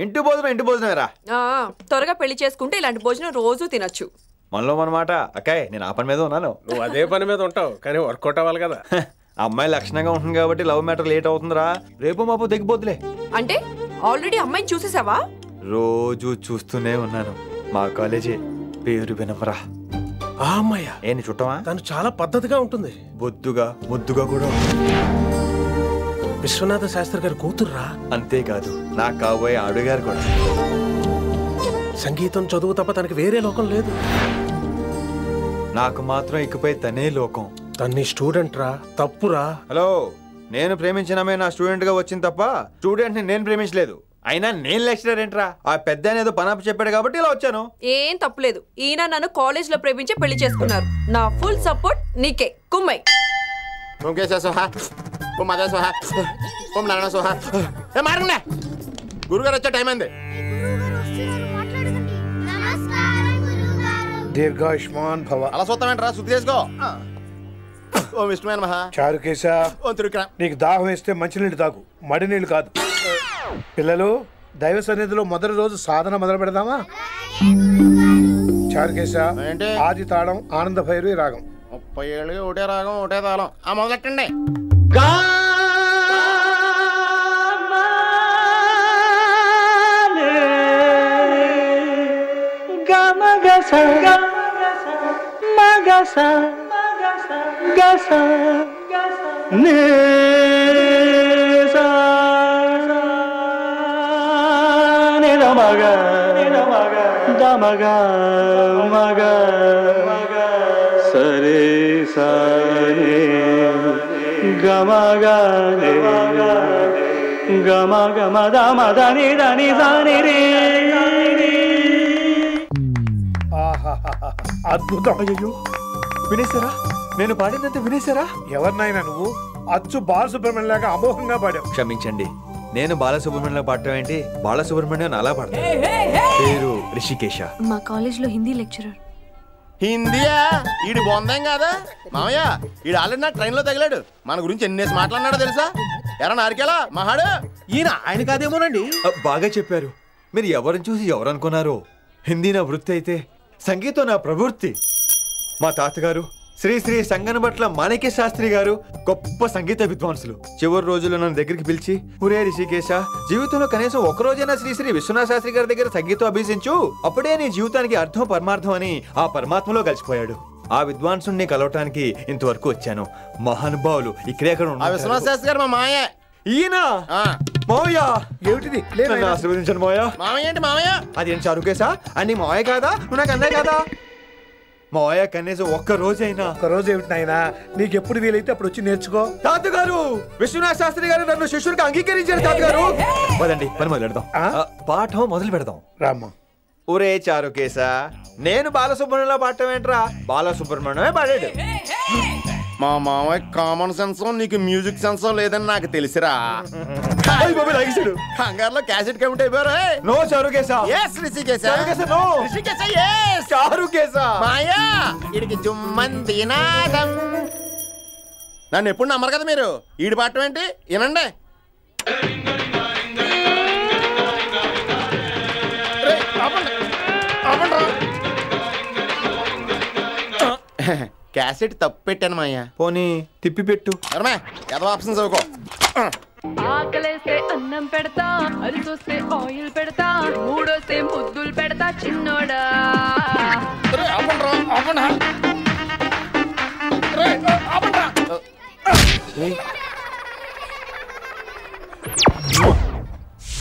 ఇంటి భోజనమేరా. త్వరగా పెళ్లి చేసుకుంటే ఇలాంటి భోజనం రోజు తినొచ్చు. మనలో మనమాట. అక్కాయ్ నేను ఆ పని మీద ఉన్నాను. నువ్వు అదే పని మీద ఉంటావు కానీ వర్కౌట్ అవ్వాలి కదా. అమ్మాయి లక్షణంగా ఉంటుంది కాబట్టి లవ్ మ్యాటర్ లేట్ అవుతుందిరా. రేపు మాపు దిగిపోతులే. అంటే ఆల్రెడీ అమ్మాయిని చూసేసావా? రోజు చూస్తూనే ఉన్నాను. మా కాలేజీ పేరు వినమరా. ఆ అమ్మాయ ఏంటి చుట్టమా? తను చాలా పద్ధతిగా ఉంటుంది. బొద్దుగా ముద్దుగా కూడా. విశ్వనాథ శాస్త్రి గారి కూతుర్రా. అంతేకాదు నాకు కాబోయే ఆడుగారు కూడా. సంగీతం చదువు తప్ప తనకి వేరే లోకం లేదు. నాకు మాత్రం ఇకపై తనే లోకం. తన్ని స్టూడెంట్ రా. తప్పురా. హలో, నేను ప్రేమించినమే నా స్టూడెంట్ గా వచ్చింది తప్ప స్టూడెంట్ ని నేను ప్రేమించలేదు. అయినా నేను లెక్చరర్ ఏంట్రా? ఆ పెద్ద ఏదో పనాపు చెప్పాడు కాబట్టి ఇలా వచ్చాను. ఏం తప్పులేదు. ఈయన నన్ను కాలేజ్ లో ప్రేమించి పెళ్లి చేసుకున్నారు. నా ఫుల్ సపోర్ట్ నీకే. కుమ్మై గురుగారు వచ్చే టైం అయింది. దీర్ఘాయుష్మాన్ భవ. అలా చూస్తామేంట్రా? శుద్ధి చేసుకో. ఓ ఇష్టమైన మహా చారుకేశ, నీకు దాహం వేస్తే మంచినీళ్ళు తాగు, మడి నీళ్ళు కాదు. పిల్లలు, దైవ సన్నిధిలో మొదటి రోజు సాధన మొదలు పెడదామా? చారుకేశ, ఆది తాళం ఆనంద భైరవి రాగం. 30 ఏళ్ళకి ఒకటే రాగం ఒకటే తాళం. మొదలెట్టండి. సరే సరే గమగ గమ గమ దమ దని దని దని రే. అద్భుతం. అయ్యో, వినేశారా? నేను పాడిందంటే వినేశారా? ఎవరినైనా నువ్వు అచ్చు బాలసుబ్రహ్మణ్యం లాగా అమోఘంగా పాడావు. క్షమించండి, నేను బాలసుబ్రహ్మణ్యంలో పాడటం ఏంటి? బాలసుబ్రహ్మణ్యం అలా పాడతాను. పేరు రిషికేశ. మా కాలేజ్ లో హిందీ లెక్చరర్. హిందీయా? ఈడు బొందేం కాదా మామయ్య? ఈడు ఆల్రెడీ నా ట్రైన్ లో తగిలాడు. మన గురించి ఎన్నేసి మాట్లాడినాడో తెలుసా? ఎరా నారికేలా మహాడు. ఈయన ఆయన కాదేమోనండి. బాగా చెప్పారు. మీరు ఎవరిని చూసి ఎవరనుకున్నారు? హిందీ నా వృత్తి అయితే సంగీతం నా ప్రవృత్తి. మా తాతగారు శ్రీ శ్రీ సంగనబట్ల మాణిక్య శాస్త్రి గారు గొప్ప సంగీత విద్వాంసులు. చివరి రోజుల్లో నన్ను దగ్గరికి పిలిచి, ఒరే రిషికేశ, జీవితంలో కనీసం ఒక రోజైనా శ్రీ శ్రీ విశ్వనాథ శాస్త్రి గారి దగ్గర సంగీతం అభ్యసించు, అప్పుడే నీ జీవితానికి అర్థం పరమార్థం అని ఆ పరమాత్మలో కలిసిపోయాడు. ఆ విద్వాంసుని కలవటానికి ఇంతవరకు వచ్చాను. మహానుభావులు ఇక్కడే విశ్వనాథ శాస్త్రి గారు మా మాయ. ఈయన మావయ్య. ఏమిటిది? ఆశీర్వదించండి మావయ్య. మామయ్య ఏంటి మామయ్య? అదేంటి చారుకేశా? అని మావయ్య కాదా? నువ్వు నాకు అన్నయ్య కాదా? మావయ్య కనీసం ఒక్క రోజైనా. ఒక్క రోజు ఏమిటి నాయనా? నీకు ఎప్పుడు వీలైతే అప్పుడు వచ్చి నేర్చుకో. తాతగారు, విశ్వనాథ శాస్త్రి గారు నన్ను శిష్యుడికి అంగీకరించారు. తాతగారు పదండి, పని మొదలు పెడదాం. పాఠం మొదలు పెడదాం. రామ్మా. ఒరే చారుకేశా, నేను బాలసుబ్రహ్మణ్యంలో పాడటం ఏంట్రా? బాలసుబ్రహ్మణ్యమే పాడాడు. మా మామయ్య కామన్ సెన్స్, నీకు మ్యూజిక్ సెన్స్ లేదని నాకు తెలిసిరా. కంగారులో క్యాసెట్ కమిట్ అయిపోయారు. No Charukesha. yes Rishikesha. No Rishikesha. yes Charukesha. మాయా ఈడికి జుమ్మంది నాదం. నన్ను ఎప్పుడు నమ్మరు కదా మీరు. ఈడి పాడటం ఏంటి? వినండి. క్యాసెట్ తప్పు పెట్టాను మాయ్యా. పోనీ తిప్పి పెట్టు. ఏదో ఆప్షన్ చదువుకో. ఆకలేస్తే అన్నం పెడతా, అరిసొస్తే ఆయిల్ పెడతా, మూడోస్తే ముద్దులు పెడతా చిన్నోడా.